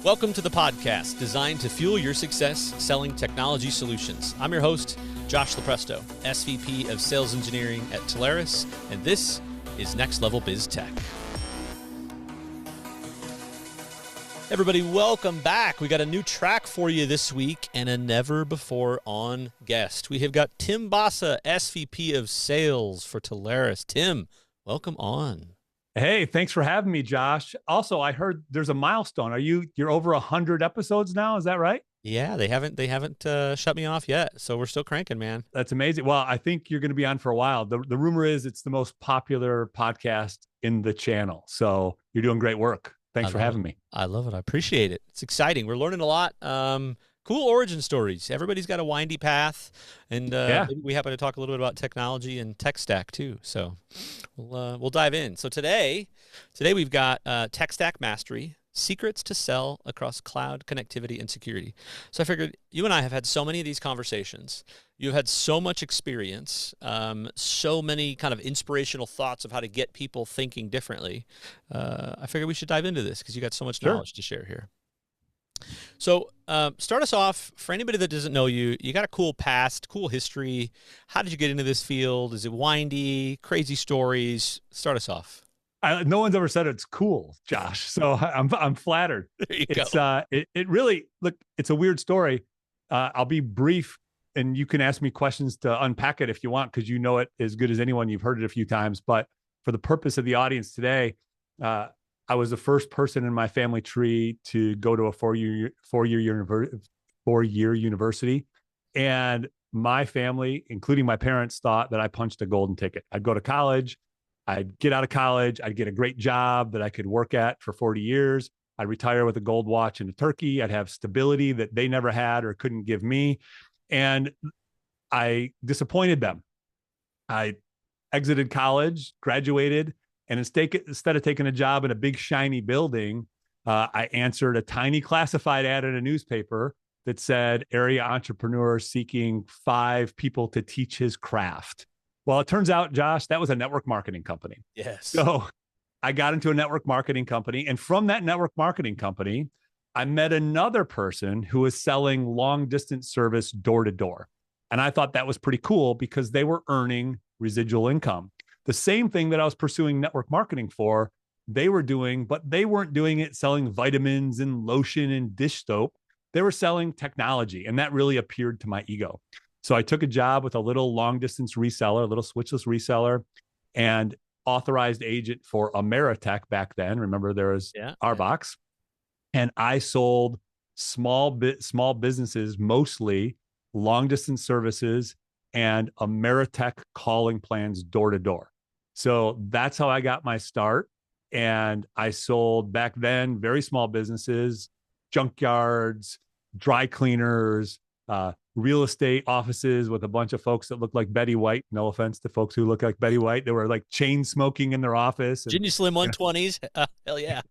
Welcome to the podcast designed to fuel your success selling technology solutions. I'm your host, Josh Lopresto, SVP of Sales Engineering at Telarus, and this is Next Level Biz Tech. Everybody, welcome back. We got a new track for you this week and a never-before-on guest. We have got Tim Basa, SVP of Sales for Telarus. Tim, welcome on. Hey, thanks for having me, Josh. Also, I heard there's a milestone. You're over 100 episodes now? Is that right? Yeah, they haven't shut me off yet, so we're still cranking, man. That's amazing. Well, I think you're going to be on for a while. The rumor is it's the most popular podcast in the channel. So you're doing great work. Thanks for having me. I love it. I appreciate it. It's exciting. We're learning a lot. Cool origin stories. Everybody's got a windy path, and maybe we happen to talk a little bit about technology and tech stack too. So we'll dive in. So today we've got tech stack mastery, secrets to sell across cloud connectivity and security. So I figured you and I have had so many of these conversations. You've had so much experience, so many kind of inspirational thoughts of how to get people thinking differently. I figured we should dive into this because you got so much knowledge to share here. So start us off. For anybody that doesn't know you, you got a cool past, cool history. How did you get into this field? Is it windy, crazy stories? Start us off. No one's ever said it's cool, Josh. So I'm flattered. There you go. It really, look, it's a weird story. I'll be brief, and you can ask me questions to unpack it if you want, because you know it as good as anyone. You've heard it a few times. But for the purpose of the audience today, I was the first person in my family tree to go to a four-year university. And my family, including my parents, thought that I punched a golden ticket. I'd go to college. I'd get out of college. I'd get a great job that I could work at for 40 years. I'd retire with a gold watch and a turkey. I'd have stability that they never had or couldn't give me. And I disappointed them. I exited college, graduated, and instead of taking a job in a big, shiny building, I answered a tiny classified ad in a newspaper that said, area entrepreneur seeking 5 people to teach his craft. Well, it turns out, Josh, that was a network marketing company. Yes. So I got into a network marketing company. And from that network marketing company, I met another person who was selling long distance service door to door. And I thought that was pretty cool because they were earning residual income. The same thing that I was pursuing network marketing for, they were doing, but they weren't doing it selling vitamins and lotion and dish soap. They were selling technology. And that really appealed to my ego. So I took a job with a little long distance reseller, a little switchless reseller, and authorized agent for Ameritech back then. Remember, there was Arbox. And I sold small businesses, mostly long distance services and Ameritech calling plans door to door. So that's how I got my start. And I sold back then very small businesses, junkyards, dry cleaners, real estate offices with a bunch of folks that looked like Betty White. No offense to folks who look like Betty White. They were like chain smoking in their office. Virginia Slim 120s. Hell yeah.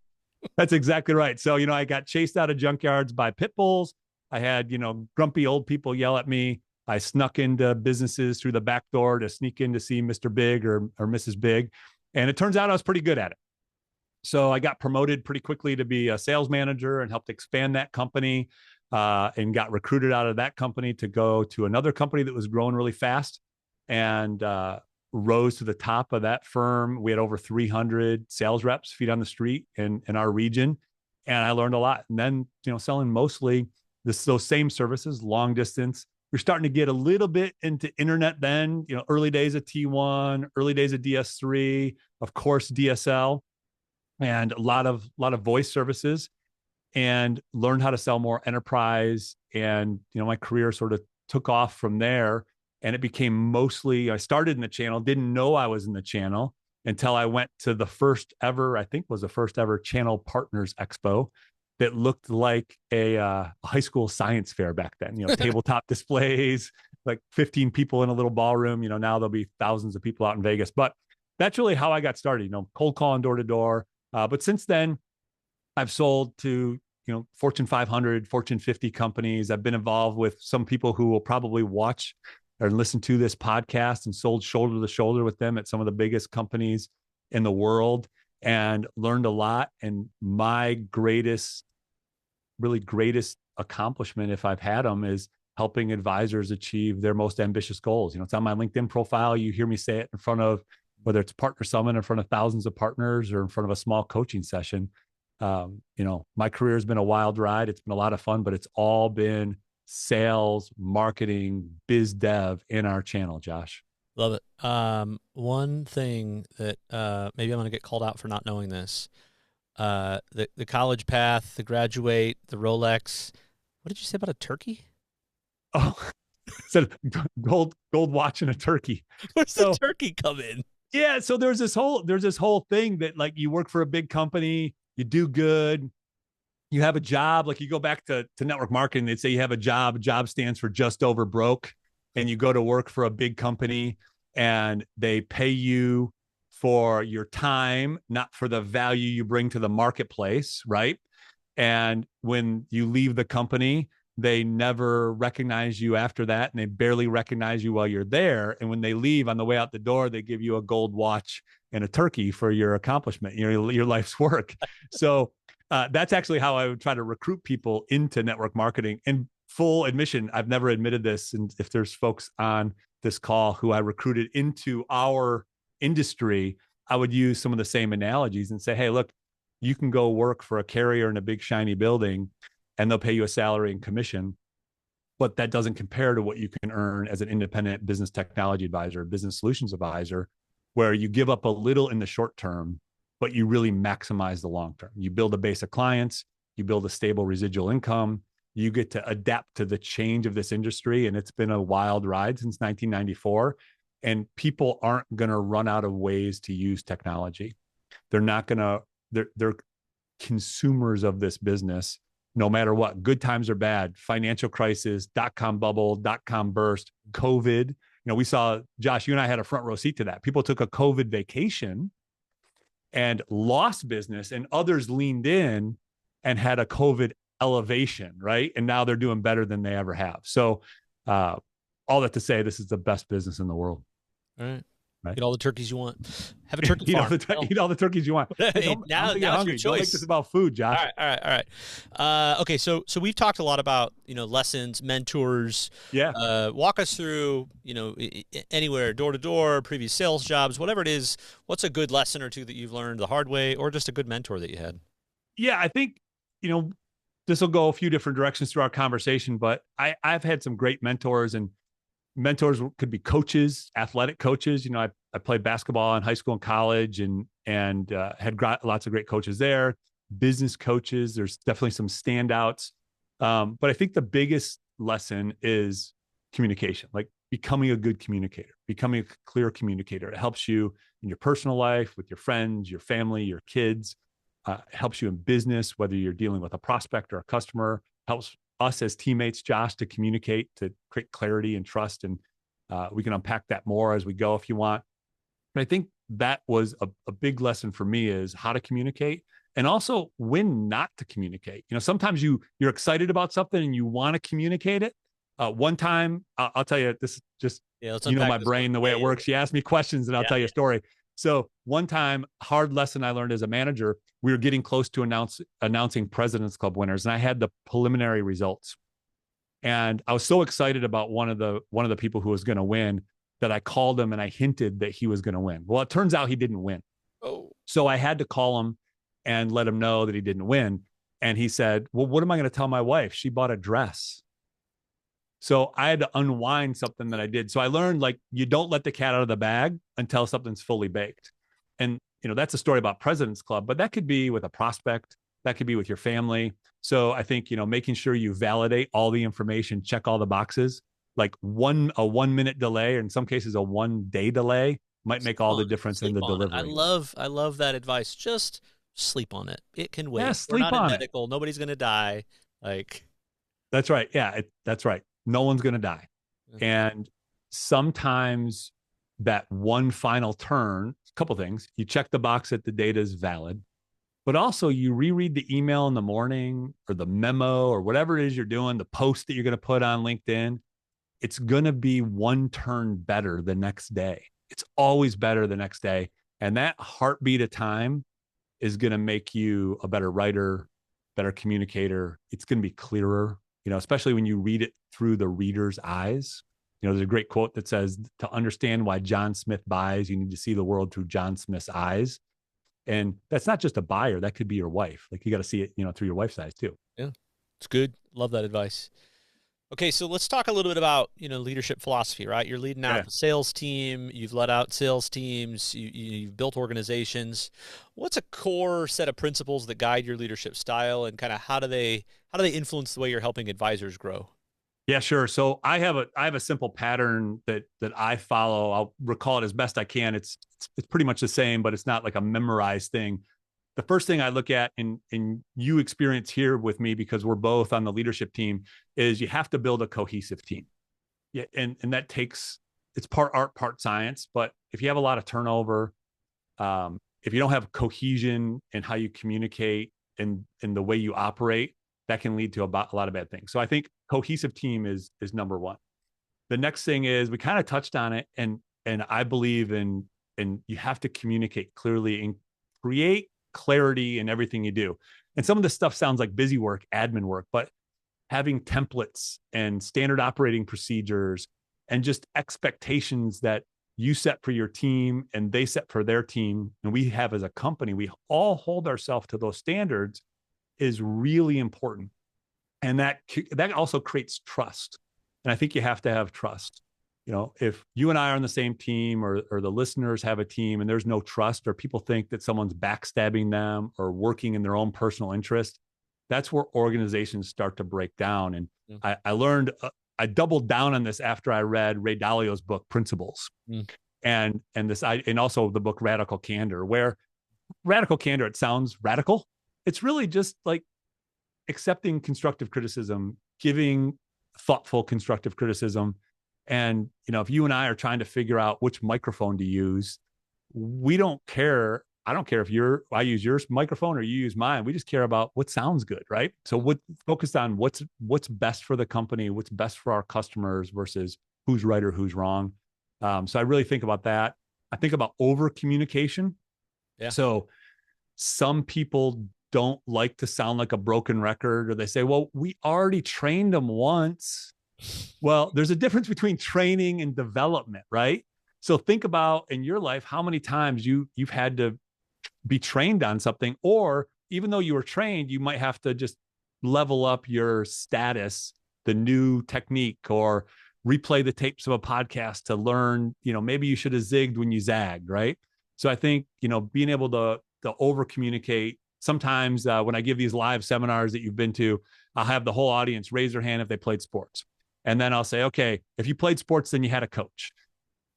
That's exactly right. So, I got chased out of junkyards by pit bulls. I had, grumpy old people yell at me. I snuck into businesses through the back door to sneak in to see Mr. Big or Mrs. Big. And it turns out I was pretty good at it. So I got promoted pretty quickly to be a sales manager and helped expand that company, and got recruited out of that company to go to another company that was growing really fast, and rose to the top of that firm. We had over 300 sales reps, feet on the street in our region. And I learned a lot. And then, selling mostly those same services, long distance. We're starting to get a little bit into internet then, early days of T1, early days of DS3, of course, DSL, and a lot of voice services, and learned how to sell more enterprise. And, my career sort of took off from there, and it became mostly, I started in the channel, didn't know I was in the channel until I went to the first ever Channel Partners Expo that looked like a high school science fair back then, tabletop displays, like 15 people in a little ballroom. Now there'll be thousands of people out in Vegas, but that's really how I got started, cold calling door to door. But since then I've sold to, Fortune 500, Fortune 50 companies. I've been involved with some people who will probably watch or listen to this podcast, and sold shoulder to shoulder with them at some of the biggest companies in the world, and learned a lot. And my greatest really greatest accomplishment, if I've had them, is helping advisors achieve their most ambitious goals. It's on my LinkedIn profile. You hear me say it in front of, whether it's Partner Summit, in front of thousands of partners, or in front of a small coaching session. My career has been a wild ride. It's been a lot of fun, but it's all been sales, marketing, biz dev in our channel, Josh. Love it. One thing that maybe I'm going to get called out for not knowing this. The college path, the graduate, the Rolex. What did you say about a turkey? Oh, said gold watch and a turkey. Where's the turkey come in? Yeah, so there's this whole thing that, like, you work for a big company, you do good, you have a job. Like, you go back to network marketing, they'd say you have a job. Job stands for just over broke, and you go to work for a big company, and they pay you for your time, not for the value you bring to the marketplace, right? And when you leave the company, they never recognize you after that, and they barely recognize you while you're there. And when they leave, on the way out the door, they give you a gold watch and a turkey for your accomplishment, your life's work. So that's actually how I would try to recruit people into network marketing. And full admission, I've never admitted this. And if there's folks on this call who I recruited into our industry, I would use some of the same analogies and say, hey, look, you can go work for a carrier in a big shiny building, and they'll pay you a salary and commission, but that doesn't compare to what you can earn as an independent business technology advisor, business solutions advisor, where you give up a little in the short term, but you really maximize the long term. You build a base of clients, you build a stable residual income, you get to adapt to the change of this industry. And it's been a wild ride since 1994. And people aren't going to run out of ways to use technology. They're not going to, they're consumers of this business, no matter what, good times or bad, financial crisis, dot-com bubble, dot-com burst, COVID. We saw, Josh, you and I had a front row seat to that. People took a COVID vacation and lost business, and others leaned in and had a COVID elevation, right? And now they're doing better than they ever have. So all that to say, this is the best business in the world. All right. Right. Eat all the turkeys you want. Have a turkey farm. Eat all the turkeys you want. Hey, now you're hungry. Don't make this about food, Josh. All right. Okay, so we've talked a lot about lessons, mentors. Yeah. Walk us through anywhere, door to door, previous sales jobs, whatever it is. What's a good lesson or two that you've learned the hard way, or just a good mentor that you had? Yeah, I think this will go a few different directions through our conversation, but I've had some great mentors, and mentors could be coaches, athletic coaches. I played basketball in high school and college, and had lots of great coaches there. Business coaches, there's definitely some standouts. But I think the biggest lesson is communication, like becoming a good communicator, becoming a clear communicator. It helps you in your personal life, with your friends, your family, your kids. Helps you in business, whether you're dealing with a prospect or a customer. Helps us as teammates, Josh, to communicate, to create clarity and trust. And we can unpack that more as we go if you want. But I think that was a big lesson for me, is how to communicate, and also when not to communicate. Sometimes you're excited about something and you want to communicate it. One time, I'll tell you, this is just, my brain, the way it works. You ask me questions and I'll tell you a story. So one time, hard lesson I learned as a manager, we were getting close to announcing President's Club winners, and I had the preliminary results. And I was so excited about one of the people who was going to win that I called him and I hinted that he was going to win. Well, it turns out he didn't win. Oh. So I had to call him and let him know that he didn't win. And he said, well, what am I going to tell my wife? She bought a dress. So I had to unwind something that I did. So I learned, like, you don't let the cat out of the bag until something's fully baked. And, that's a story about President's Club, but that could be with a prospect. That could be with your family. So I think, making sure you validate all the information, check all the boxes, like a 1 minute delay, or in some cases a 1 day delay, might make all the difference in the delivery. I love that advice. Just sleep on it. It can wait. Yeah, sleep We're not on in medical. it. Nobody's going to die. That's right. Yeah, that's right. No one's going to die. Mm-hmm. And sometimes that one final turn, a couple things, you check the box that the data is valid, but also you reread the email in the morning, or the memo, or whatever it is you're doing, the post that you're going to put on LinkedIn. It's going to be one turn better the next day. It's always better the next day. And that heartbeat of time is going to make you a better writer, better communicator. It's going to be clearer, especially when you read it through the reader's eyes. There's a great quote that says, to understand why John Smith buys, you need to see the world through John Smith's eyes. And that's not just a buyer. That could be your wife. Like, you got to see it, through your wife's eyes too. Yeah, it's good. Love that advice. Okay, so let's talk a little bit about, leadership philosophy, right? You're leading out the sales team. You've led out sales teams. You've built organizations. What's a core set of principles that guide your leadership style, and kind of how do they influence the way you're helping advisors grow? Yeah, sure. So I have a simple pattern that I follow. I'll recall it as best I can. It's pretty much the same, but it's not like a memorized thing. The first thing I look at, and you experience here with me because we're both on the leadership team, is you have to build a cohesive team. Yeah, and that takes, it's part art, part science. But if you have a lot of turnover, if you don't have cohesion in how you communicate and the way you operate, that can lead to a lot of bad things. So I think cohesive team is number one. The next thing is, we kind of touched on it, and I believe in you have to communicate clearly and create clarity in everything you do. And some of this stuff sounds like busy work, admin work, but having templates and standard operating procedures and just expectations that you set for your team and they set for their team, and we have as a company, we all hold ourselves to those standards, is really important. And that also creates trust. And I think you have to have trust. If you and I are on the same team, or the listeners have a team, and there's no trust, or people think that someone's backstabbing them or working in their own personal interest, that's where organizations start to break down. And I learned, I doubled down on this after I read Ray Dalio's book, Principles, and also the book Radical Candor, where radical candor, it sounds radical. It's really just like accepting constructive criticism, giving thoughtful constructive criticism. And, if you and I are trying to figure out which microphone to use, we don't care. I don't care if I use your microphone or you use mine. We just care about what sounds good, right? So focused on what's best for the company, what's best for our customers versus who's right or who's wrong. So I really think about that. I think about over communication. Yeah. So some people don't like to sound like a broken record, or they say, well, we already trained them once. Well, there's a difference between training and development, right? So think about in your life, how many times you've had to be trained on something, or even though you were trained, you might have to just level up your status, the new technique, or replay the tapes of a podcast to learn, maybe you should have zigged when you zagged, right? So I think, being able to over communicate. Sometimes when I give these live seminars that you've been to, I'll have the whole audience raise their hand if they played sports. And then I'll say, okay, if you played sports, then you had a coach.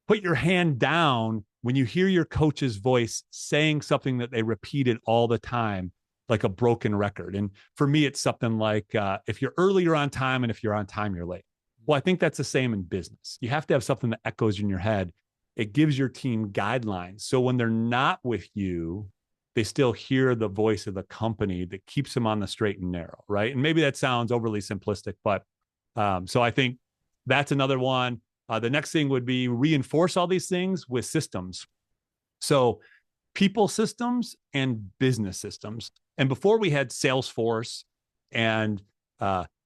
Put your hand down when you hear your coach's voice saying something that they repeated all the time, like a broken record. And for me, it's something like, if you're early, you're on time, and if you're on time, you're late. Well, I think that's the same in business. You have to have something that echoes in your head. It gives your team guidelines. So when they're not with you, they still hear the voice of the company that keeps them on the straight and narrow, right? And maybe that sounds overly simplistic, but so I think that's another one. The next thing would be reinforce all these things with systems. So people systems and business systems. And before we had Salesforce and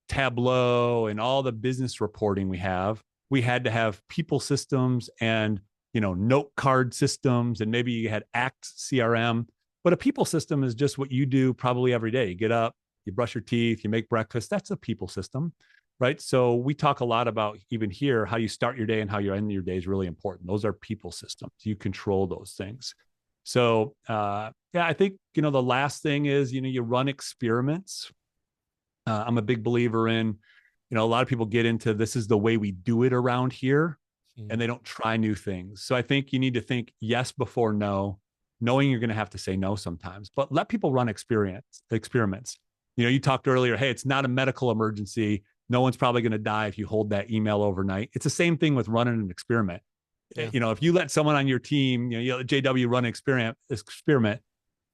Tableau and all the business reporting we had to have people systems and, note card systems, and maybe you had Act CRM. But a people system is just what you do probably every day. You get up, you brush your teeth, you make breakfast. That's a people system, right? So we talk a lot about, even here, how you start your day and how you end your day is really important. Those are people systems. You control those things. So I think, the last thing is, you run experiments. I'm a big believer in, a lot of people get into, this is the way we do it around here, and they don't try new things. So I think you need to think yes before no, knowing you're going to have to say no sometimes, but let people run experiments. You talked earlier, hey, it's not a medical emergency. No one's probably going to die if you hold that email overnight. It's the same thing with running an experiment. Yeah. If you let someone on your team, you let JW run an experiment,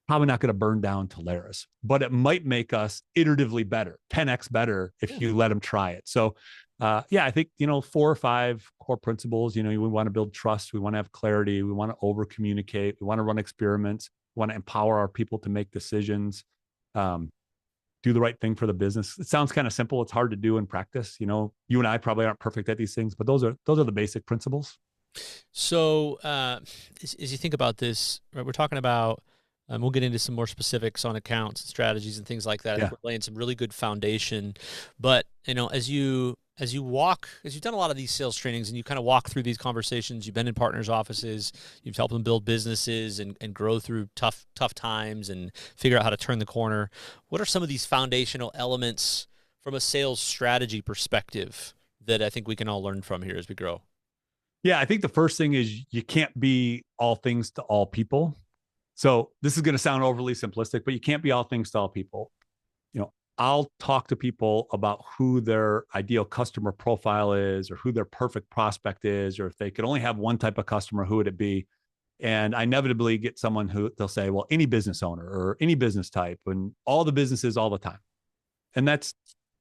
probably not going to burn down Telarus, but it might make us iteratively better, 10x better if you let them try it. So I think, 4 or 5 core principles. We want to build trust. We want to have clarity. We want to over communicate. We want to run experiments. We want to empower our people to make decisions. do the right thing for the business. It sounds kind of simple. It's hard to do in practice. You know, you and I probably aren't perfect at these things, but those are the basic principles. So as you think about this, right, we're talking about, we'll get into some more specifics on accounts and strategies and things like that. I think we're laying some really good foundation. But, you know, as you've done a lot of these sales trainings and you kind of walk through these conversations, you've been in partners' offices, you've helped them build businesses and grow through tough times and figure out how to turn the corner. What are some of these foundational elements from a sales strategy perspective that I think we can all learn from here as we grow? Yeah, I think the first thing is you can't be all things to all people. So this is going to sound overly simplistic, but you can't be all things to all people. You know, I'll talk to people about who their ideal customer profile is or who their perfect prospect is, or if they could only have one type of customer, who would it be? And I inevitably get someone who they'll say, well, any business owner or any business type and all the businesses all the time. And that's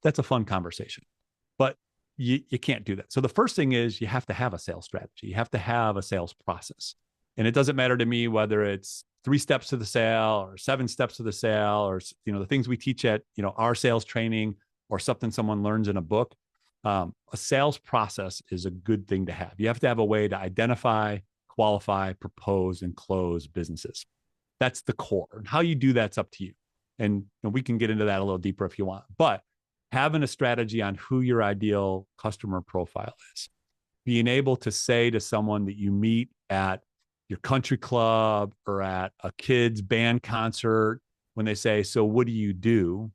a fun conversation. But you can't do that. So the first thing is you have to have a sales strategy. You have to have a sales process. And it doesn't matter to me whether it's 3 steps to the sale or 7 steps to the sale, or, you know, the things we teach at, you know, our sales training or something someone learns in a book. A sales process is a good thing to have. You have to have a way to identify, qualify, propose, and close businesses. That's the core. And how you do that's up to you. And we can get into that a little deeper if you want. But having a strategy on who your ideal customer profile is, being able to say to someone that you meet at your country club or at a kid's band concert, when they say, so what do?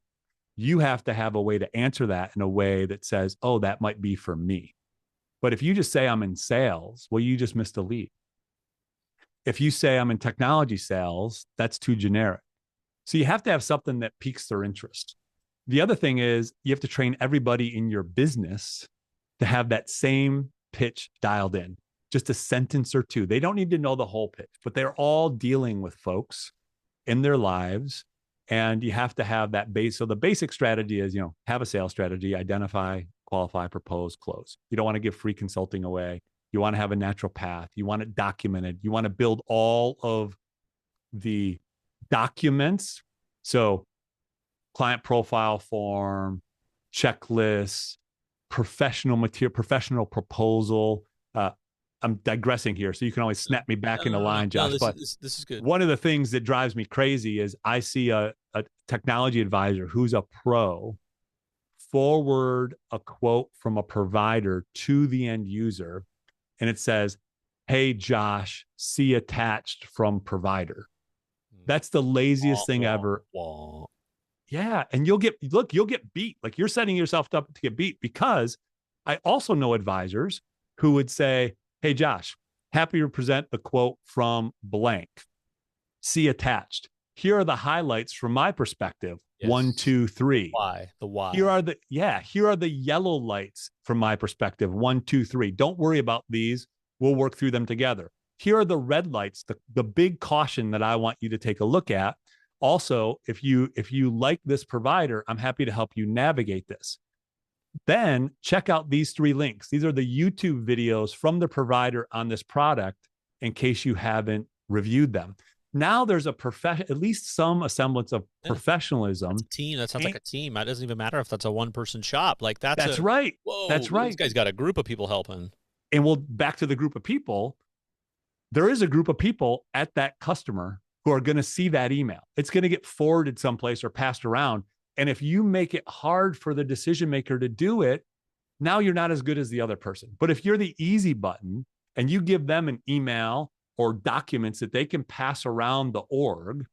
You have to have a way to answer that in a way that says, oh, that might be for me. But if you just say I'm in sales, well, you just missed a lead. If you say I'm in technology sales, that's too generic. So you have to have something that piques their interest. The other thing is you have to train everybody in your business to have that same pitch dialed in, just a sentence or two. They don't need to know the whole pitch, but they're all dealing with folks in their lives. And you have to have that base. So the basic strategy is, have a sales strategy, identify, qualify, propose, close. You don't want to give free consulting away. You want to have a natural path. You want it documented. You want to build all of the documents. So client profile form, checklists, professional material, professional proposal. I'm digressing here, so you can always snap me back into line, Josh. This is good. One of the things that drives me crazy is I see a technology advisor who's a pro forward a quote from a provider to the end user, and it says, "Hey, Josh, see attached from provider." That's the laziest thing ever. Yeah. And you'll get beat. Like, you're setting yourself up to get beat, because I also know advisors who would say, "Hey, Josh, happy to present the quote from blank. See attached. Here are the highlights from my perspective. Yes. 1, 2, 3. The why. Here are the yellow lights from my perspective. 1, 2, 3. Don't worry about these. We'll work through them together. Here are the red lights, the big caution that I want you to take a look at. Also, if you like this provider, I'm happy to help you navigate this. Then check out these 3 links. These are the YouTube videos from the provider on this product, in case you haven't reviewed them." Now there's at least some semblance of professionalism. That's a team. That sounds like a team. It doesn't even matter if that's a 1-person shop. Like, that's right. Whoa, that's right. This guy's got a group of people helping. And we'll back to the group of people. There is a group of people at that customer who are going to see that email. It's going to get forwarded someplace or passed around. And if you make it hard for the decision maker to do it, now you're not as good as the other person. But if you're the easy button and you give them an email or documents that they can pass around the org,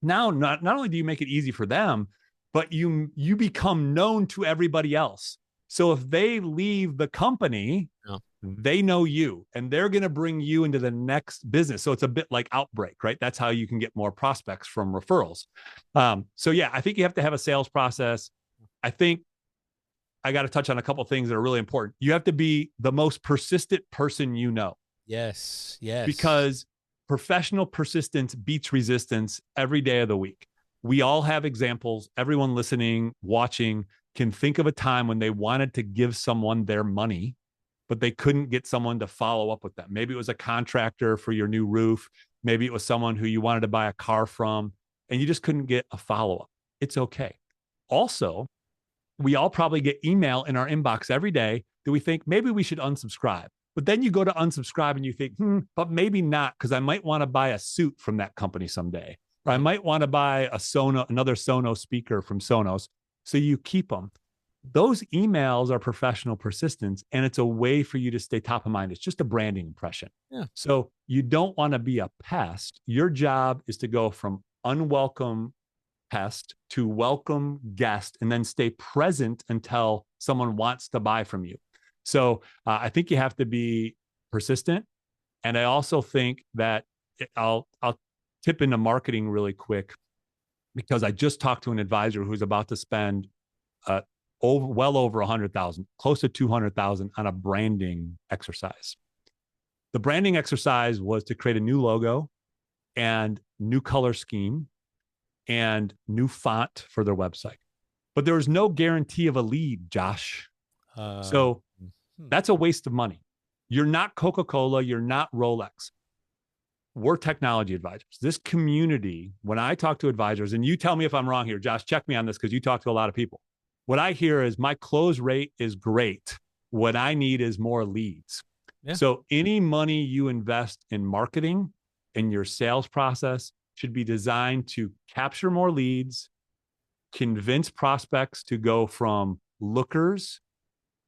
now not only do you make it easy for them, but you become known to everybody else. So if they leave the company, they know you, and they're going to bring you into the next business. So it's a bit like Outbreak, right? That's how you can get more prospects from referrals. So yeah, I think you have to have a sales process. I think I got to touch on a couple of things that are really important. You have to be the most persistent person you know. Yes. Because professional persistence beats resistance every day of the week. We all have examples. Everyone listening, watching can think of a time when they wanted to give someone their money, but they couldn't get someone to follow up with them. Maybe it was a contractor for your new roof. Maybe it was someone who you wanted to buy a car from, and you just couldn't get a follow-up. It's okay. Also, we all probably get email in our inbox every day that we think maybe we should unsubscribe. But then you go to unsubscribe and you think, but maybe not, because I might want to buy a suit from that company someday. Or I might want to buy another Sonos speaker from Sonos. So you keep them. Those emails are professional persistence, and it's a way for you to stay top of mind. It's just a branding impression. Yeah. So you don't want to be a pest. Your job is to go from unwelcome pest to welcome guest, and then stay present until someone wants to buy from you. So I think you have to be persistent. And I also think that I'll tip into marketing really quick, because I just talked to an advisor who's about to spend well over 100,000, close to 200,000 on a branding exercise. The branding exercise was to create a new logo and new color scheme and new font for their website. But there was no guarantee of a lead, Josh. So that's a waste of money. You're not Coca-Cola. You're not Rolex. We're technology advisors. This community, when I talk to advisors, and you tell me if I'm wrong here, Josh, check me on this because you talk to a lot of people. What I hear is my close rate is great. What I need is more leads. Yeah. So any money you invest in marketing in your sales process should be designed to capture more leads, convince prospects to go from lookers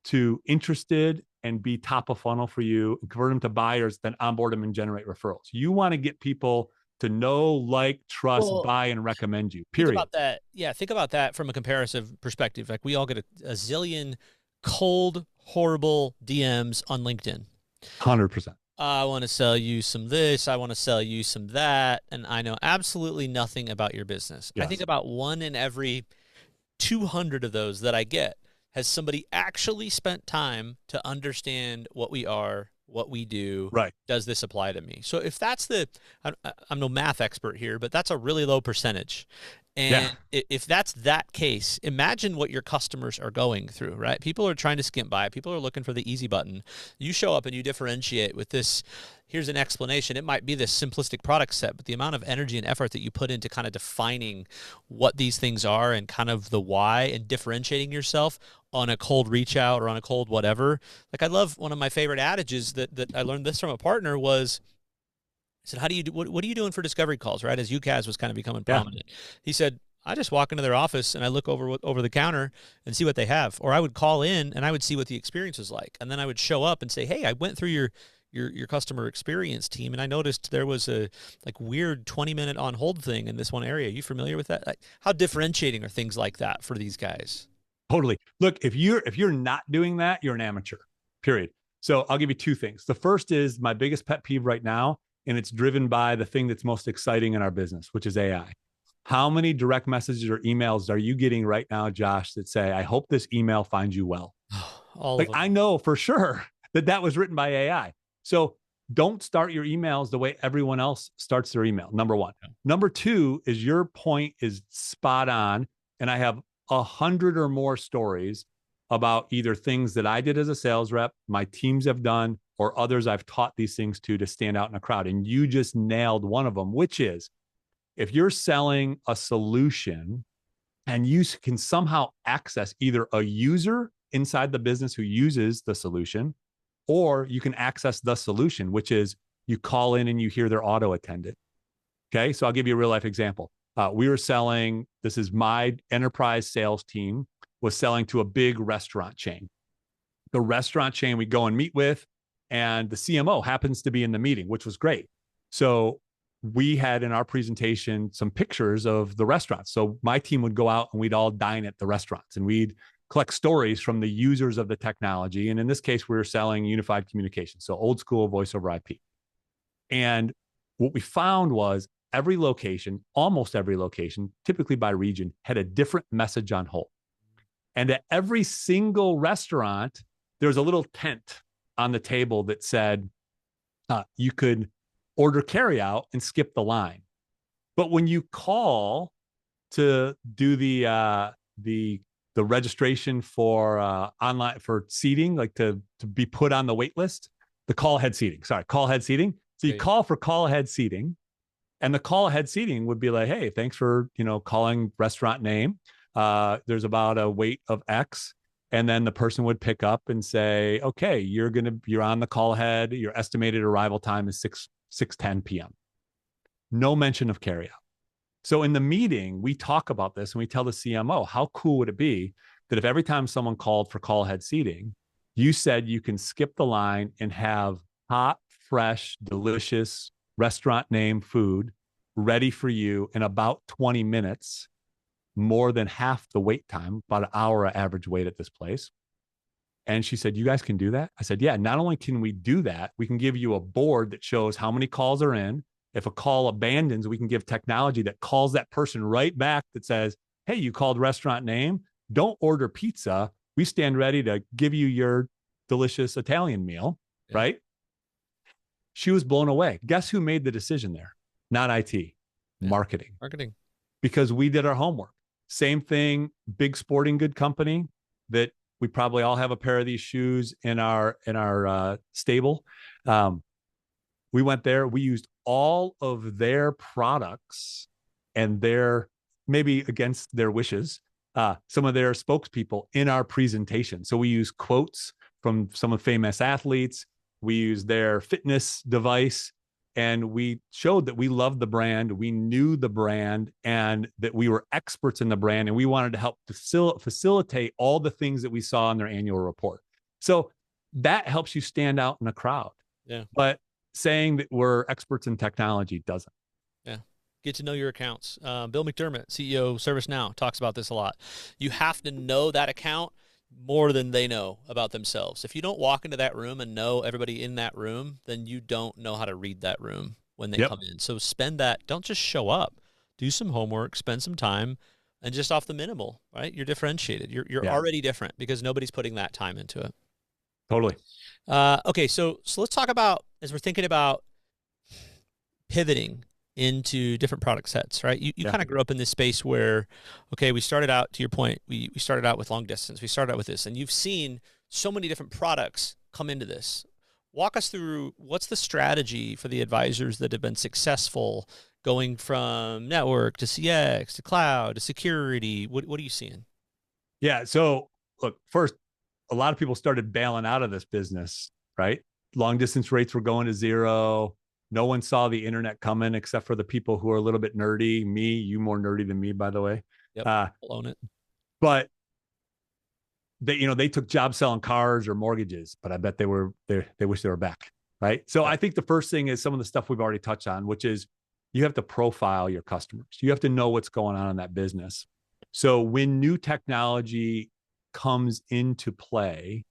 to interested and be top of funnel for you, and convert them to buyers, then onboard them and generate referrals. You want to get people to know, like, trust, buy, and recommend you, period. Think about that. Yeah, think about that from a comparative perspective. Like, we all get a zillion cold, horrible DMs on LinkedIn. 100%. I want to sell you some this, I want to sell you some that, and I know absolutely nothing about your business. Yes. I think about 1 in every 200 of those that I get has somebody actually spent time to understand what we are, what we do. Right. Does this apply to me? So if that's I'm no math expert here, but that's a really low percentage. And if that's that case, imagine what your customers are going through, right? People are trying to skimp by. People are looking for the easy button. You show up and you differentiate with this. Here's an explanation. It might be this simplistic product set, but the amount of energy and effort that you put into kind of defining what these things are and kind of the why, and differentiating yourself on a cold reach out or on a cold whatever. Like, I love one of my favorite adages that I learned this from a partner was, I said, how do you do, what are you doing for discovery calls, right? As UCAS was kind of becoming prominent. He said, I just walk into their office and I look over the counter and see what they have. Or I would call in and I would see what the experience was like. And then I would show up and say, hey, I went through your customer experience team, and I noticed there was a weird 20-minute on hold thing in this one area. Are you familiar with that? Like, how differentiating are things like that for these guys? Totally. Look, if you're not doing that, you're an amateur, period. So I'll give you 2 things. The first is my biggest pet peeve right now, and it's driven by the thing that's most exciting in our business, which is AI. How many direct messages or emails are you getting right now, Josh, that say, I hope this email finds you well? All of them. I know for sure that was written by AI. So don't start your emails the way everyone else starts their email, number 1. Yeah. Number 2 is your point is spot on. And I have 100 or more stories about either things that I did as a sales rep, my teams have done, or others I've taught these things to stand out in a crowd. And you just nailed one of them, which is, if you're selling a solution and you can somehow access either a user inside the business who uses the solution, or you can access the solution, which is you call in and you hear their auto attendant. Okay, so I'll give you a real life example. We were selling, this is my enterprise sales team, was selling to a big restaurant chain. The restaurant chain we go and meet with, and the CMO happens to be in the meeting, which was great. So we had in our presentation some pictures of the restaurants. So my team would go out and we'd all dine at the restaurants, and we'd collect stories from the users of the technology. And in this case, we were selling unified communication, so old school voice over IP. And what we found was every location, almost every location, typically by region, had a different message on hold. And at every single restaurant, there was a little tent on the table that said you could order carryout and skip the line. But when you call to do the registration for online for seating, like to be put on the wait list, the call ahead seating. So you call for call ahead seating, and the call ahead seating would be like, hey, thanks for calling restaurant name. there's about a weight of X. And then the person would pick up and say, okay, you're on the call ahead. Your estimated arrival time is 6:10 p.m. No mention of carryout. So in the meeting, we talk about this and we tell the CMO, how cool would it be that if every time someone called for call ahead seating, you said you can skip the line and have hot, fresh, delicious restaurant name food ready for you in about 20 minutes, more than half the wait time, about an hour average wait at this place. And she said, you guys can do that? I said, yeah, not only can we do that, we can give you a board that shows how many calls are in. If a call abandons, we can give technology that calls that person right back that says, hey, you called restaurant name. Don't order pizza. We stand ready to give you your delicious Italian meal, right? She was blown away. Guess who made the decision there? Not IT, marketing. Marketing. Because we did our homework. Same thing, big sporting good company that we probably all have a pair of these shoes in our stable. We went there. We used all of their products and their, maybe against their wishes, some of their spokespeople in our presentation. So we use quotes from some of famous athletes. We use their fitness device, and we showed that we loved the brand, we knew the brand, and that we were experts in the brand, and we wanted to help facilitate all the things that we saw in their annual report. So that helps you stand out in a crowd. Yeah. But saying that we're experts in technology doesn't. Yeah. Get to know your accounts. Bill McDermott, CEO of ServiceNow, talks about this a lot. You have to know that account more than they know about themselves. If you don't walk into that room and know everybody in that room, then you don't know how to read that room when they come in. So spend that. Don't just show up. Do some homework, spend some time, and just off the minimal, right? You're differentiated. You're already different because nobody's putting that time into it. Totally. Okay, so let's talk about, as we're thinking about pivoting into different product sets, right? You kind of grew up in this space where, okay, we started out, to your point, we started out with long distance. We started out with this, and you've seen so many different products come into this. Walk us through, what's the strategy for the advisors that have been successful going from network to CX to cloud to security? What are you seeing? Yeah. So look, first, a lot of people started bailing out of this business, right? Long distance rates were going to zero. No one saw the internet coming except for the people who are a little bit nerdy. Me, you more nerdy than me, by the way. Yep, own it. But they took jobs selling cars or mortgages, but I bet they wish they were back, right? So I think the first thing is some of the stuff we've already touched on, which is you have to profile your customers. You have to know what's going on in that business. So when new technology comes into play,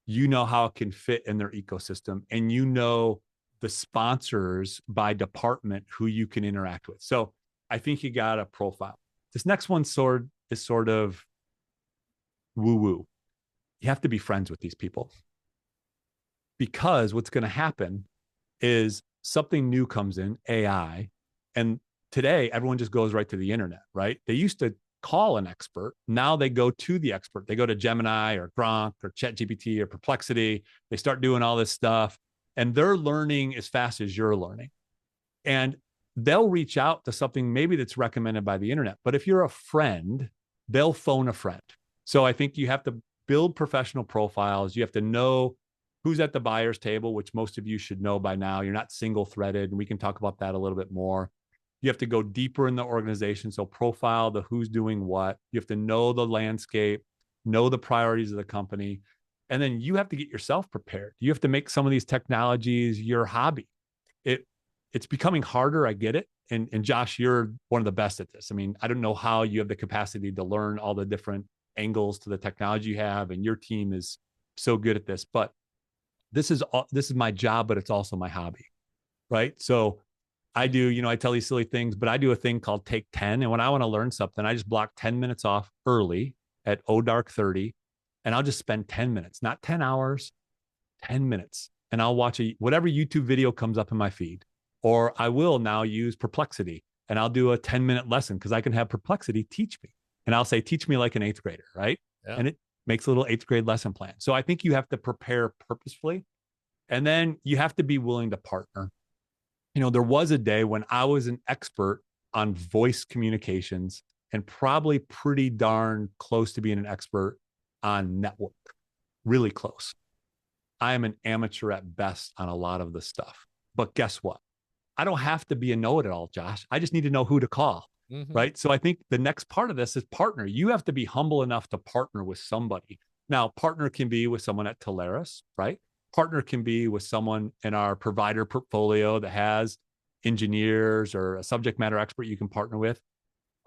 you know how it can fit in their ecosystem, and you know the sponsors by department who you can interact with. So I think you got a profile. This next one is sort of woo-woo. You have to be friends with these people, because what's going to happen is something new comes in, AI, and today everyone just goes right to the internet, right? They used to call an expert. Now they go to the expert. They go to Gemini or Gronk or ChatGPT or Perplexity. They start doing all this stuff, and they're learning as fast as you're learning. And they'll reach out to something maybe that's recommended by the internet. But if you're a friend, they'll phone a friend. So I think you have to build professional profiles. You have to know who's at the buyer's table, which most of you should know by now. You're not single threaded. And we can talk about that a little bit more. You have to go deeper in the organization. So profile the who's doing what. You have to know the landscape, know the priorities of the company. And then you have to get yourself prepared. You have to make some of these technologies your hobby. It's becoming harder. I get it. And Josh, you're one of the best at this. I mean, I don't know how you have the capacity to learn all the different angles to the technology you have, and your team is so good at this. But this is my job, but it's also my hobby, right? So I do, I tell these silly things, but I do a thing called Take 10. And when I want to learn something, I just block 10 minutes off early at dark 30, and I'll just spend 10 minutes, not 10 hours, 10 minutes. And I'll watch whatever YouTube video comes up in my feed. Or I will now use Perplexity, and I'll do a 10-minute lesson because I can have Perplexity teach me. And I'll say, teach me like an 8th grader, right? Yeah. And it makes a little 8th grade lesson plan. So I think you have to prepare purposefully. And then you have to be willing to partner. There was a day when I was an expert on voice communications and probably pretty darn close to being an expert on network, really close. I am an amateur at best on a lot of the stuff. But guess what? I don't have to be a know-it-all, Josh. I just need to know who to call, right? So I think the next part of this is partner. You have to be humble enough to partner with somebody. Now, partner can be with someone at Telarus, right? Partner can be with someone in our provider portfolio that has engineers or a subject matter expert you can partner with.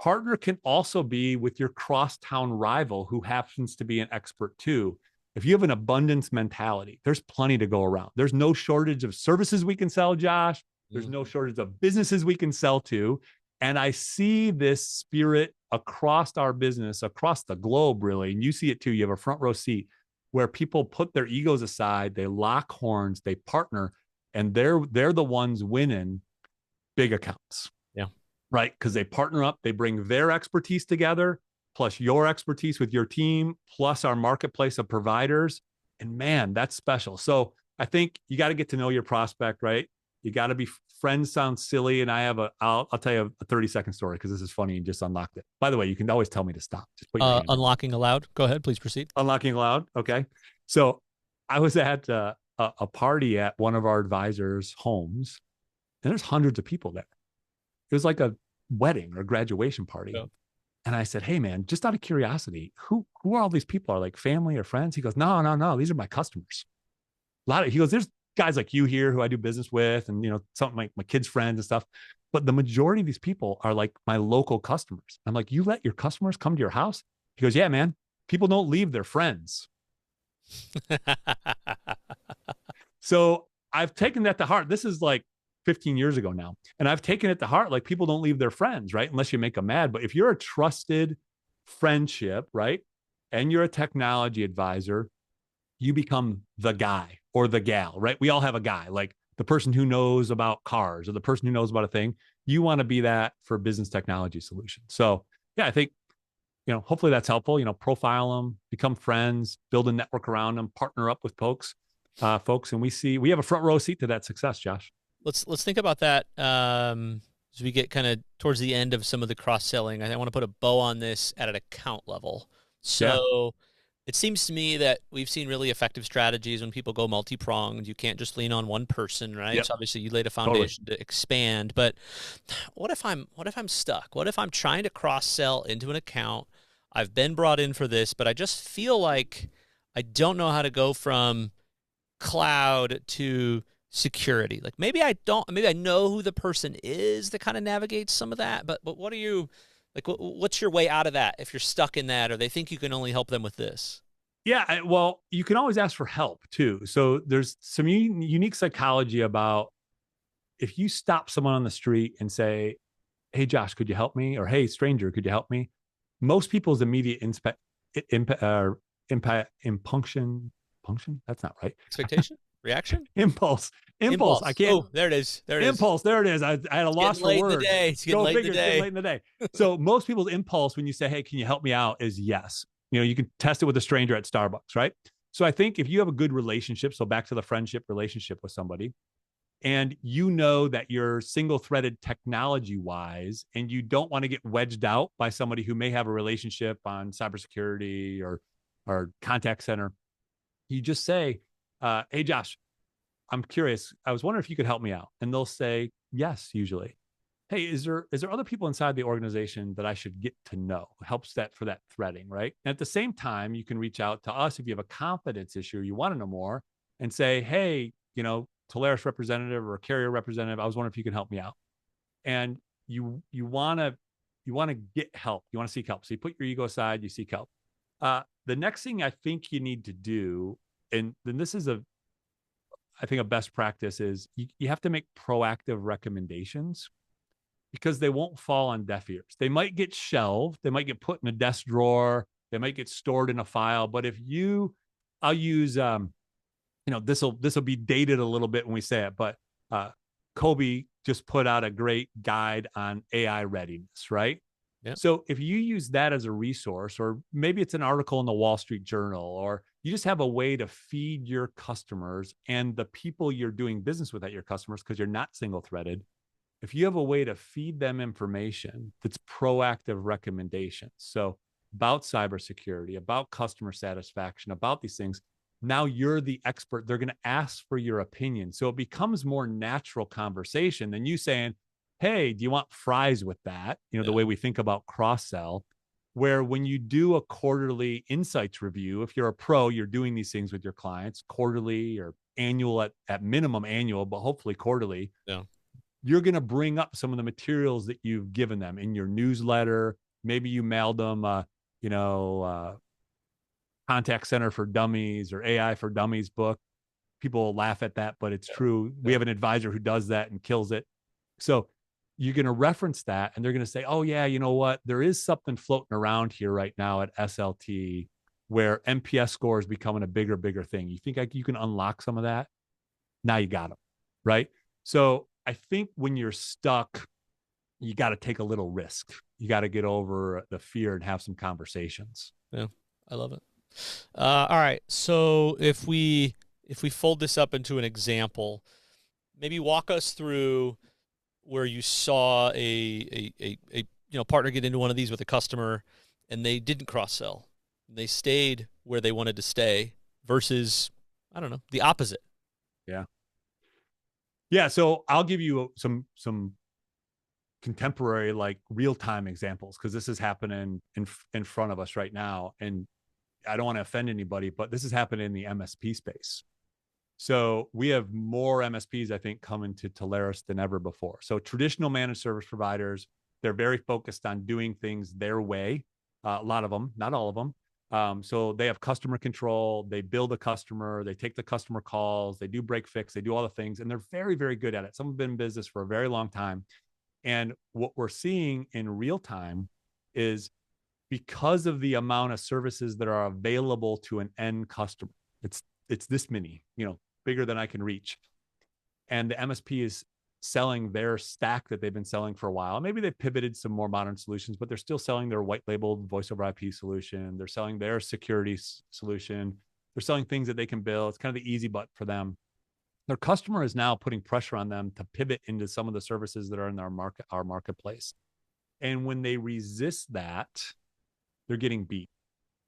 Partner can also be with your crosstown rival who happens to be an expert too. If you have an abundance mentality, there's plenty to go around. There's no shortage of services we can sell, Josh. There's no shortage of businesses we can sell to. And I see this spirit across our business, across the globe, really. And you see it too. You have a front row seat where people put their egos aside, they lock horns, they partner, and they're the ones winning big accounts. Yeah. Right? Because they partner up, they bring their expertise together, plus your expertise with your team, plus our marketplace of providers. And man, that's special. So I think you got to get to know your prospect, right? You got to be friends. Sounds silly. And I'll tell you a 30-second story because this is funny and just unlocked it. By the way, you can always tell me to stop. Just put your hand unlocking aloud. Go ahead, please proceed. Unlocking aloud. Okay. So I was at a party at one of our advisors' homes, and there's hundreds of people there. It was like a wedding or graduation party. Yeah. And I said, hey man, just out of curiosity, who are all these people? Are like family or friends? He goes, no. These are my customers. He goes, there's guys like you here who I do business with, and something like my kids' friends and stuff. But the majority of these people are like my local customers. I'm like, you let your customers come to your house? He goes, yeah, man. People don't leave their friends. So I've taken that to heart. This is like 15 years ago now. And I've taken it to heart. Like, people don't leave their friends, right? Unless you make them mad. But if you're a trusted friendship, right? And you're a technology advisor, you become the guy or the gal, right? We all have a guy, like the person who knows about cars or the person who knows about a thing. You want to be that for business technology solutions. So yeah, I think, hopefully that's helpful. Profile them, become friends, build a network around them, partner up with folks. And we have a front row seat to that success, Josh. Let's think about that as we get kind of towards the end of some of the cross-selling. I want to put a bow on this at an account level. So it seems to me that we've seen really effective strategies when people go multi-pronged. You can't just lean on one person, right? Yep. So obviously you laid a foundation to expand. But what if I'm stuck? What if I'm trying to cross-sell into an account? I've been brought in for this, but I just feel like I don't know how to go from cloud to security. Like maybe I know who the person is that kind of navigates some of that, but what are you like? What's your way out of that if you're stuck in that, or they think you can only help them with this? Yeah, well, you can always ask for help too. So there's some unique psychology about if you stop someone on the street and say, "Hey, Josh, could you help me?" or "Hey, stranger, could you help me?" Most people's immediate impunction. That's not right. Expectation. Reaction? Impulse. I can't. Oh, there it is. Impulse. There it is. I had a loss for words. It's getting late in the day. So most people's impulse when you say, hey, can you help me out, is yes. You can test it with a stranger at Starbucks, right? So I think if you have a good relationship, so back to the friendship relationship with somebody, and that you're single-threaded technology-wise, and you don't want to get wedged out by somebody who may have a relationship on cybersecurity or contact center, you just say, hey, Josh, I'm curious. I was wondering if you could help me out. And they'll say yes, usually. Hey, is there other people inside the organization that I should get to know? Helps that for that threading, right? And at the same time, you can reach out to us if you have a confidence issue, you want to know more, and say, hey, Telarus representative or carrier representative, I was wondering if you could help me out. And you want to get help. You want to seek help. So you put your ego aside, you seek help. The next thing I think you need to do, and then this is I think a best practice, is you have to make proactive recommendations, because they won't fall on deaf ears. They might get shelved. They might get put in a desk drawer. They might get stored in a file. But I'll use, this will be dated a little bit when we say it, but Kobe just put out a great guide on AI readiness, right? Yep. So if you use that as a resource, or maybe it's an article in the Wall Street Journal, or you just have a way to feed your customers and the people you're doing business with at your customers, because you're not single-threaded, if you have a way to feed them information that's proactive recommendations, so about cybersecurity, about customer satisfaction, about these things, now you're the expert. They're going to ask for your opinion. So it becomes more natural conversation than you saying, hey, do you want fries with that? The way we think about cross sell, where when you do a quarterly insights review, if you're a pro, you're doing these things with your clients quarterly or annual at minimum annual, but hopefully quarterly. Yeah. You're going to bring up some of the materials that you've given them in your newsletter. Maybe you mailed them, Contact Center for Dummies or AI for Dummies book. People laugh at that, but it's true. We have an advisor who does that and kills it. So you're going to reference that and they're going to say, oh, yeah, you know what? There is something floating around here right now at SLT where NPS score is becoming a bigger thing. You think you can unlock some of that? Now you got them, right? So I think when you're stuck, you got to take a little risk. You got to get over the fear and have some conversations. Yeah, I love it. All right. So if we fold this up into an example, maybe walk us through where you saw a partner get into one of these with a customer and they didn't cross sell. They stayed where they wanted to stay versus, I don't know, the opposite. Yeah. Yeah. So I'll give you some contemporary, like real-time examples, because this is happening in front of us right now. And I don't want to offend anybody, but this is happening in the MSP space. So we have more MSPs, I think, coming to Telarus than ever before. So traditional managed service providers, they're very focused on doing things their way. A lot of them, not all of them. So they have customer control. They build a customer. They take the customer calls. They do break fix. They do all the things. And they're very, very good at it. Some have been in business for a very long time. And what we're seeing in real time is because of the amount of services that are available to an end customer, it's this many, bigger than I can reach. And the MSP is selling their stack that they've been selling for a while. Maybe they've pivoted some more modern solutions, but they're still selling their white labeled voice over IP solution. They're selling their security solution. They're selling things that they can build. It's kind of the easy button for them. Their customer is now putting pressure on them to pivot into some of the services that are in our marketplace. And when they resist that, they're getting beat.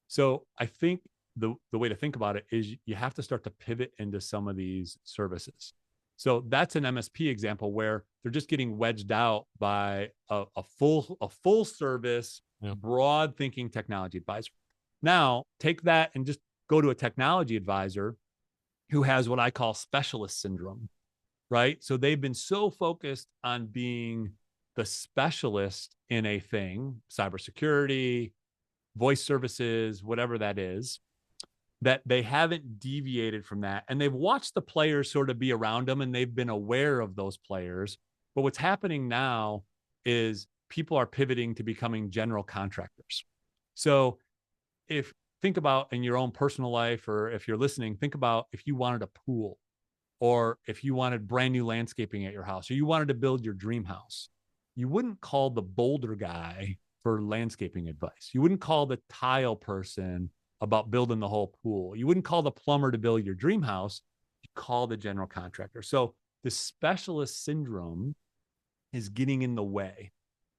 So I think the way to think about it is you have to start to pivot into some of these services. So that's an MSP example where they're just getting wedged out by a full service, broad thinking technology advisor. Now take that and just go to a technology advisor who has what I call specialist syndrome, right? So they've been so focused on being the specialist in a thing, cybersecurity, voice services, whatever that is, that they haven't deviated from that. And they've watched the players sort of be around them and they've been aware of those players. But what's happening now is people are pivoting to becoming general contractors. So think about in your own personal life, or if you're listening, think about if you wanted a pool, or if you wanted brand new landscaping at your house, or you wanted to build your dream house. You wouldn't call the boulder guy for landscaping advice. You wouldn't call the tile person about building the whole pool. You wouldn't call the plumber to build your dream house. You call the general contractor. So the specialist syndrome is getting in the way.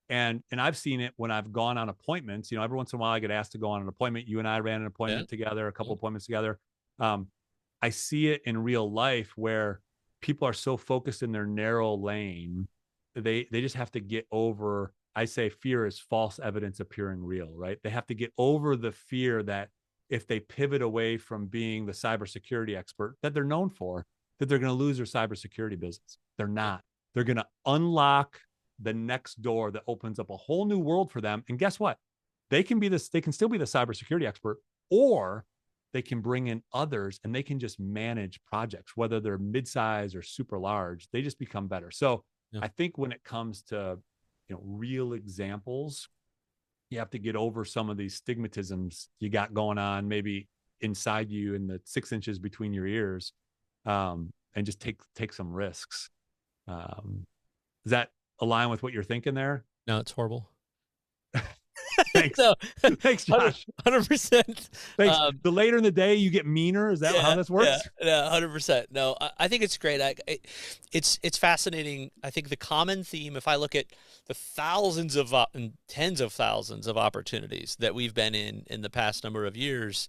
And I've seen it when I've gone on appointments. Every once in a while I get asked to go on an appointment. You and I ran an appointment together, a couple appointments together. I see it in real life where people are so focused in their narrow lane, they just have to get over. I say fear is false evidence appearing real, right? They have to get over the fear that if they pivot away from being the cybersecurity expert that they're known for, that they're going to lose their cybersecurity business. They're not. They're going to unlock the next door that opens up a whole new world for them. And guess what? They can still be the cybersecurity expert, or they can bring in others and they can just manage projects, whether they're mid-size or super large. They just become better. So I think when it comes to real examples, you have to get over some of these stigmatisms you got going on, maybe inside you in the 6 inches between your ears, and just take some risks. Does that align with what you're thinking there? No, it's horrible. Thanks. No, Thanks, Josh. 100%. Thanks. The later in the day you get meaner. Is that how this works? Yeah, 100%. No, I think it's great. It's fascinating. I think the common theme, if I look at the thousands of and tens of thousands of opportunities that we've been in the past number of years,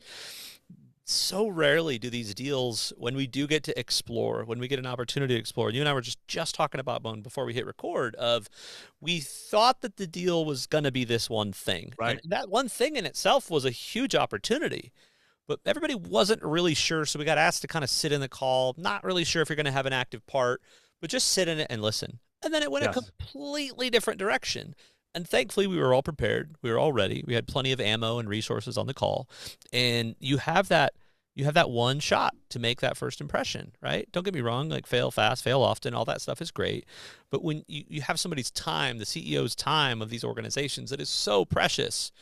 so rarely do these deals, when we do get to explore, when we get an opportunity to explore, you and I were just talking about one before we hit record, of we thought that the deal was going to be this one thing. Right. And that one thing in itself was a huge opportunity, but everybody wasn't really sure. So we got asked to kind of sit in the call, not really sure if you're going to have an active part, but just sit in it and listen. And then it went a completely different direction. And thankfully, we were all prepared. We were all ready. We had plenty of ammo and resources on the call. And you have that one shot to make that first impression, right? Don't get me wrong, like fail fast, fail often, all that stuff is great. But when you have somebody's time, the CEO's time of these organizations, that is so precious,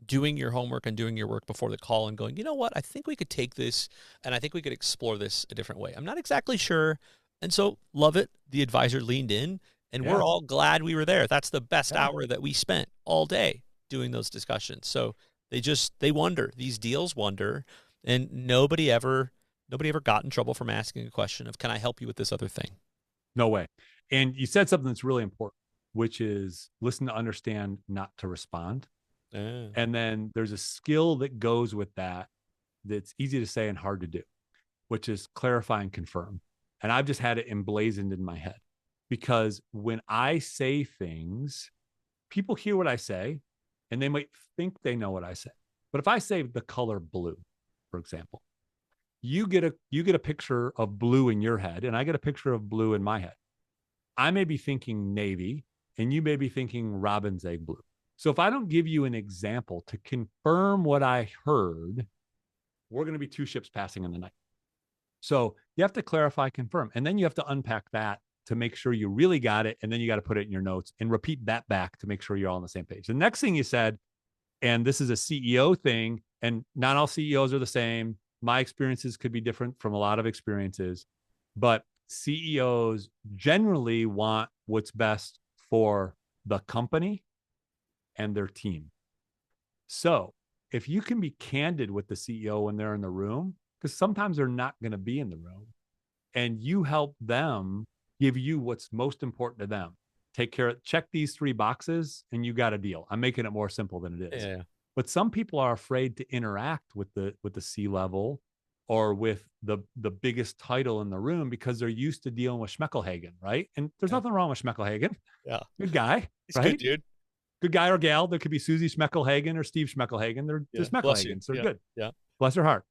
doing your homework and doing your work before the call and going, you know what, I think we could take this and I think we could explore this a different way. I'm not exactly sure. And so love it. The advisor leaned in. And we're all glad we were there. That's the best hour that we spent all day doing those discussions. So they wonder. These deals wonder, and nobody ever got in trouble from asking a question of, can I help you with this other thing? No way. And you said something that's really important, which is listen to understand, not to respond. And then there's a skill that goes with that that's easy to say and hard to do, which is clarify and confirm. And I've just had it emblazoned in my head. Because when I say things, people hear what I say and they might think they know what I say. But if I say the color blue, for example, you get a picture of blue in your head and I get a picture of blue in my head. I may be thinking navy and you may be thinking robin's egg blue. So if I don't give you an example to confirm what I heard, we're going to be two ships passing in the night. So you have to clarify, confirm, and then you have to unpack that to make sure you really got it. And then you got to put it in your notes and repeat that back to make sure you're all on the same page. The next thing you said, and this is a CEO thing, and not all CEOs are the same. My experiences could be different from a lot of experiences, but CEOs generally want what's best for the company and their team. So if you can be candid with the CEO when they're in the room, because sometimes they're not going to be in the room, and you help them give you what's most important to them. Take care of, check these 3 boxes and you got a deal. I'm making it more simple than it is. Yeah. But some people are afraid to interact with the C-level or with the biggest title in the room because they're used to dealing with Schmeckelhagen, right? And there's nothing wrong with Schmeckelhagen. Yeah. Good guy, He's right? Good dude. Good guy or gal. There could be Susie Schmeckelhagen or Steve Schmeckelhagen. They're Schmeckelhagens. They're good. Yeah. Bless her heart.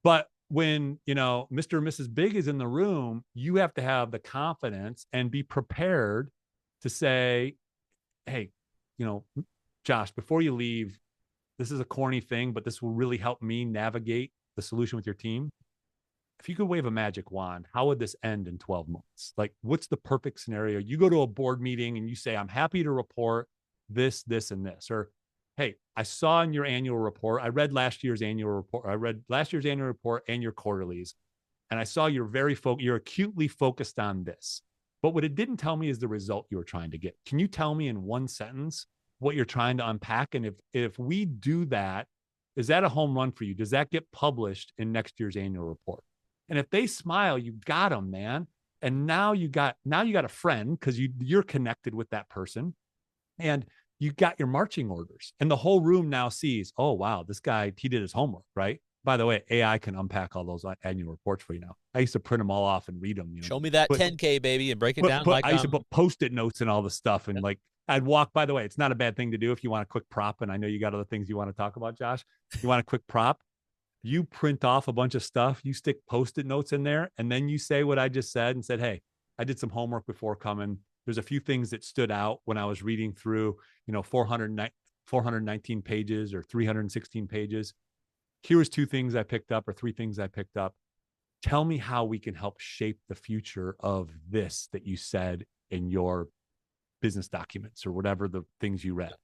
But when, Mr. and Mrs. Big is in the room, you have to have the confidence and be prepared to say, hey, Josh, before you leave, this is a corny thing, but this will really help me navigate the solution with your team. If you could wave a magic wand, how would this end in 12 months? Like, what's the perfect scenario? You go to a board meeting and you say, I'm happy to report this, this, and this. Or, hey, I saw in your annual report, I read last year's annual report. I read last year's annual report and your quarterlies. And I saw you're you're acutely focused on this. But what it didn't tell me is the result you were trying to get. Can you tell me in one sentence what you're trying to unpack? And if we do that, is that a home run for you? Does that get published in next year's annual report? And if they smile, you got them, man. And now you got a friend because you're connected with that person. And you got your marching orders, and the whole room now sees, oh, wow, this guy, he did his homework, right? By the way, AI can unpack all those annual reports for you now. I used to print them all off and read them. Show me that 10K, baby, and break it down. I used to put Post-it notes and all the stuff. And like, I'd walk, by the way, it's not a bad thing to do if you want a quick prop. And I know you got other things you want to talk about, Josh. You want a quick prop? You print off a bunch of stuff, you stick Post-it notes in there, and then you say what I just said and said, hey, I did some homework before coming. There's a few things that stood out when I was reading through, 419 pages or 316 pages. Here's 2 things I picked up or 3 things I picked up. Tell me how we can help shape the future of this that you said in your business documents or whatever the things you read.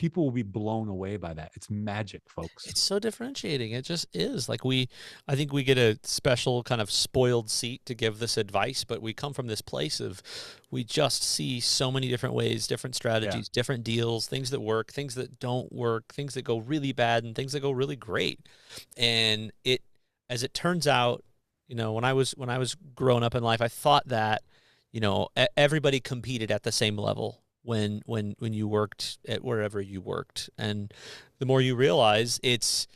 people will be blown away by that. It's magic, folks. It's so differentiating. It just is. Like I think we get a special kind of spoiled seat to give this advice, but we come from this place of we just see so many different ways, different strategies, different deals, things that work, things that don't work, things that go really bad and things that go really great. And as it turns out, when I was growing up in life, I thought that, everybody competed at the same level when you worked at wherever you worked. And the more you realize it's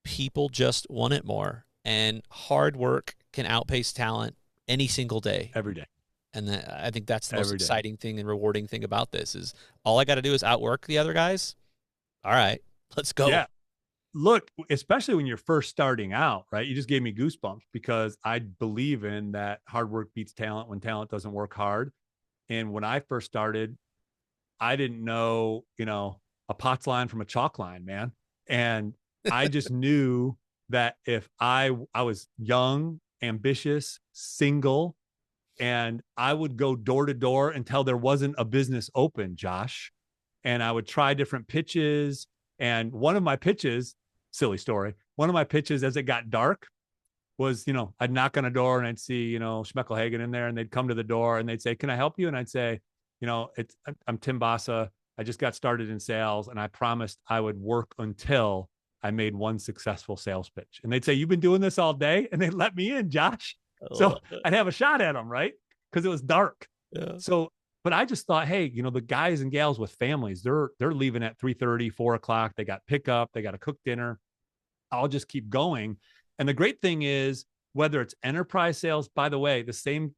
people just want it more, and hard work can outpace talent any single day. Every day. And I think that's the most exciting thing and rewarding thing about this is all I got to do is outwork the other guys. All right, let's go. Yeah. Look, especially when you're first starting out, right? You just gave me goosebumps because I believe in that hard work beats talent when talent doesn't work hard. And when I first started, I didn't know, a POTS line from a chalk line, man. And I just knew that if I was young, ambitious, single, and I would go door to door until there wasn't a business open, Josh. And I would try different pitches. And one of my pitches, silly story, one of my pitches as it got dark was, I'd knock on a door and I'd see, Schmeckelhagen in there, and they'd come to the door and they'd say, "Can I help you?" And I'd say, I'm Tim Basa. I just got started in sales, and I promised I would work until I made one successful sales pitch. And they'd say, "You've been doing this all day?" And they'd let me in, Josh. So I'd have a shot at them, right? Because it was dark. Yeah. So, but I just thought, hey, the guys and gals with families, they're leaving at 3:30, 4:00. They got pickup. They got to cook dinner. I'll just keep going. And the great thing is, whether it's enterprise sales, by the way, the same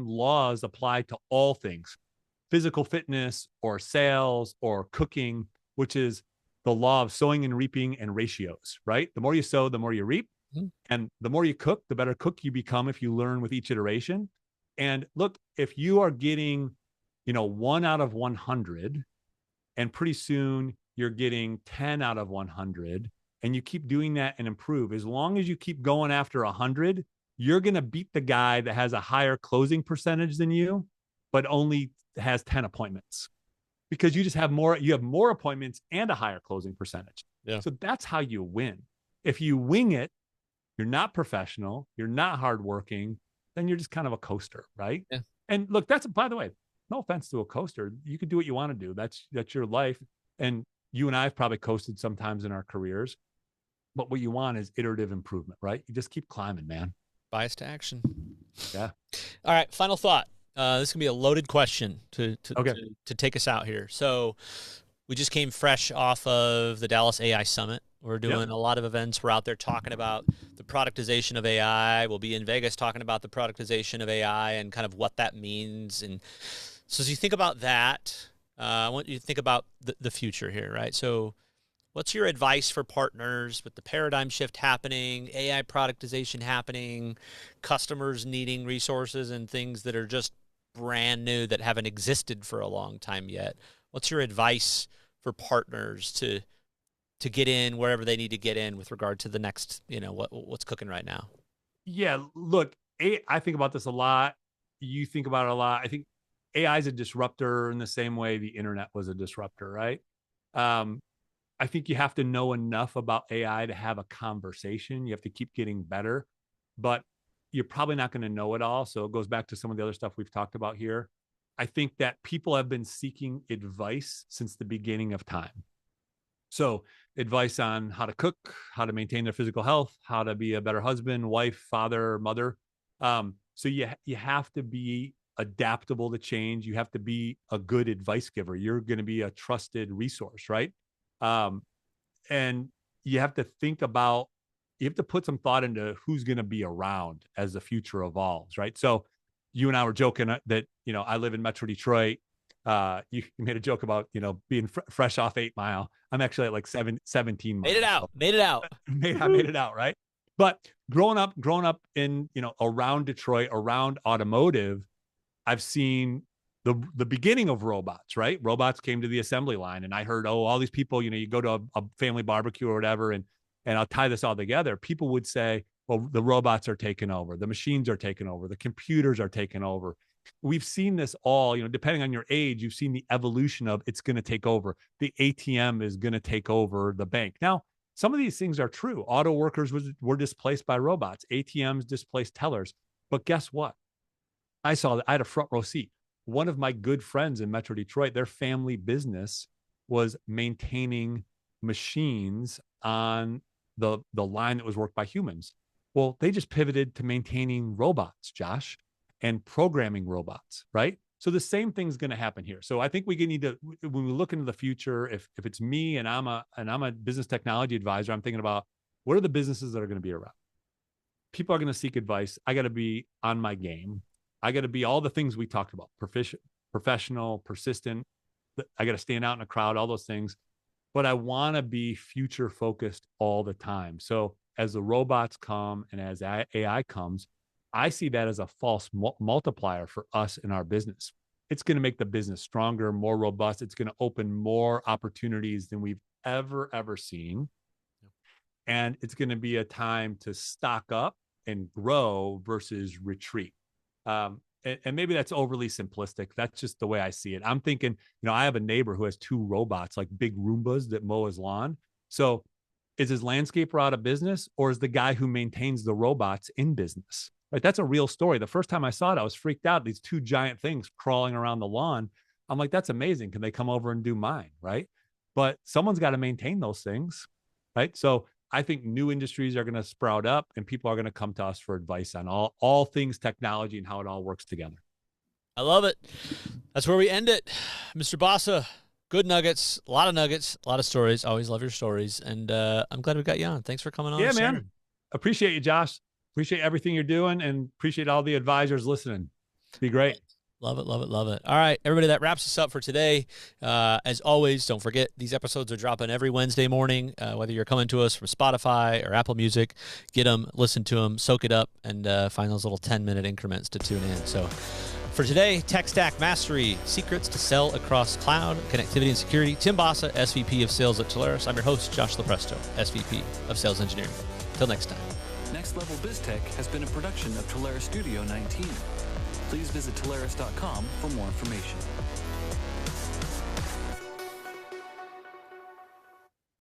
laws apply to all things, physical fitness or sales or cooking, which is the law of sowing and reaping and ratios, right? The more you sow, the more you reap. Mm-hmm. And the more you cook, the better cook you become if you learn with each iteration. And look, if you are getting, 1 out of 100, and pretty soon you're getting 10 out of 100, and you keep doing that and improve, as long as you keep going after 100, you're going to beat the guy that has a higher closing percentage than you, but only has 10 appointments, because you have more appointments and a higher closing percentage. Yeah. So that's how you win. If you wing it, you're not professional, you're not hardworking, then you're just kind of a coaster, right? Yeah. And look, that's, by the way, no offense to a coaster. You can do what you want to do. That's your life. And you and I have probably coasted sometimes in our careers, but what you want is iterative improvement, right? You just keep climbing, man. Bias to action. Yeah. All right. Final thought. This can be a loaded question to take us out here. So we just came fresh off of the Dallas AI Summit. We're doing a lot of events. We're out there talking about the productization of AI. We'll be in Vegas talking about the productization of AI and kind of what that means. And so as you think about that, I want you to think about the future here, right? So what's your advice for partners with the paradigm shift happening, AI productization happening, customers needing resources and things that are just brand new that haven't existed for a long time yet? What's your advice for partners to get in wherever they need to get in with regard to the next, what's cooking right now? Yeah, look, I think about this a lot. You think about it a lot. I think AI is a disruptor in the same way the internet was a disruptor, right? I think you have to know enough about AI to have a conversation. You have to keep getting better, but you're probably not going to know it all. So it goes back to some of the other stuff we've talked about here. I think that people have been seeking advice since the beginning of time. So advice on how to cook, how to maintain their physical health, how to be a better husband, wife, father, mother. So you have to be adaptable to change. You have to be a good advice giver. You're going to be a trusted resource, right? And you have to put some thought into who's going to be around as the future evolves, right? So you and I were joking that, I live in Metro Detroit. You made a joke about, being fresh off 8 Mile. I'm actually at like 17 miles. Made it out. I made it out, right? But growing up in, around Detroit, around automotive, I've seen the beginning of robots, right? Robots came to the assembly line, and I heard, all these people, you go to a family barbecue or whatever, and I'll tie this all together. People would say, well, the robots are taking over. The machines are taking over. The computers are taking over. we've seen this all, depending on your age, you've seen the evolution of it's going to take over. The ATM is going to take over the bank. Now, some of these things are true. Auto workers were displaced by robots. ATMs displaced tellers. But guess what? I had a front row seat. One of my good friends in Metro Detroit, their family business was maintaining machines on the line that was worked by humans. Well, they just pivoted to maintaining robots, Josh, and programming robots, right? So the same thing's going to happen here. So I think we need to, when we look into the future, if it's me and I'm a business technology advisor, I'm thinking about what are the businesses that are going to be around. People are going to seek advice. I got to be on my game. I got to be all the things we talked about: professional, persistent. I got to stand out in a crowd, all those things. But I want to be future focused all the time. So as the robots come and as AI comes, I see that as a false multiplier for us in our business. It's going to make the business stronger, more robust. It's going to open more opportunities than we've ever seen. And it's going to be a time to stock up and grow versus retreat. And maybe that's overly simplistic. That's just the way I see it. I'm thinking, I have a neighbor who has 2 robots, like big Roombas that mow his lawn. So is his landscaper out of business, or is the guy who maintains the robots in business? Right? That's a real story. The first time I saw it, I was freaked out. These 2 giant things crawling around the lawn. I'm like, that's amazing. Can they come over and do mine? Right. But someone's got to maintain those things. Right. So I think new industries are going to sprout up and people are going to come to us for advice on all things technology and how it all works together. I love it. That's where we end it. Mr. Basa, good nuggets, a lot of stories. Always love your stories. And I'm glad we got you on. Thanks for coming on. Yeah, man. Appreciate you, Josh. Appreciate everything you're doing and appreciate all the advisors listening. Be great. Love it. All right, everybody, that wraps us up for today. As always, don't forget, these episodes are dropping every Wednesday morning, whether you're coming to us from Spotify or Apple Music. Get them, listen to them, soak it up, and find those little 10-minute increments to tune in. So for today, Tech Stack Mastery, Secrets to Sell Across Cloud, Connectivity and Security. Tim Basa, SVP of Sales at Telarus. I'm your host, Josh Lopresto, SVP of Sales Engineering. Till next time. Next Level BizTech has been a production of Telarus Studio 19. Please visit Telarus.com for more information.